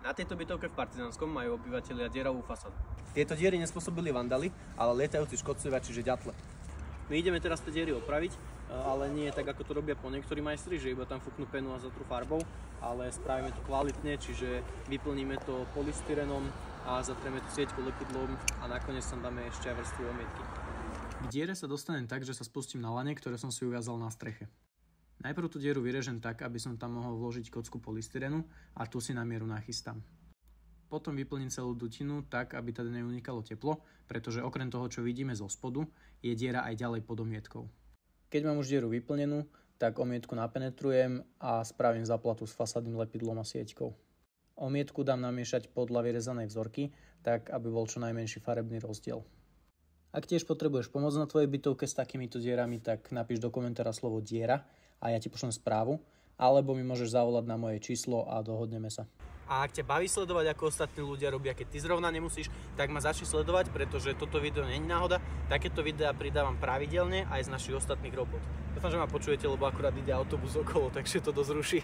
Na tejto bytovke v Partizánskom majú obyvatelia dieravú fasádu. Tieto diery nespôsobili vandali, ale lietajúci škodcovia, čiže ďatle. My ideme teraz tie diery opraviť, ale nie tak, ako to robia po niektorí majstri, že iba tam fúknú penu a zatrú farbou, ale spravíme to kvalitne, čiže vyplníme to polystyrenom a zatrieme tú sieťku lepidlom a nakoniec tam dáme ešte aj vrstvu omietky. K diere sa dostanem tak, že sa spustím na lane, ktoré som si uviazal na streche. Najprv tú dieru vyrežem tak, aby som tam mohol vložiť kocku polystyrenu a tu si na mieru nachystám. Potom vyplním celú dutinu tak, aby tady neunikalo teplo, pretože okrem toho, čo vidíme zo spodu, je diera aj ďalej pod omietkou. Keď mám už dieru vyplnenú, tak omietku napenetrujem a spravím zaplatu s fasádnym lepidlom a sieťkou. Omietku dám namiešať podľa vyrezanej vzorky, tak aby bol čo najmenší farebný rozdiel. Ak tiež potrebuješ pomoc na tvojej bytovke s takýmito dierami, tak napíš do komentára slovo diera a ja ti pošlem správu, alebo mi môžeš zavolať na moje číslo a dohodneme sa. A ak ťa baví sledovať, ako ostatní ľudia robia, keď ty zrovna nemusíš, tak ma začni sledovať, pretože toto video nie je náhoda. Takéto videá pridávam pravidelne aj z našich ostatných robot. Dúfam, že ma počujete, lebo akurát ide autobus okolo, takže to dosť ruší.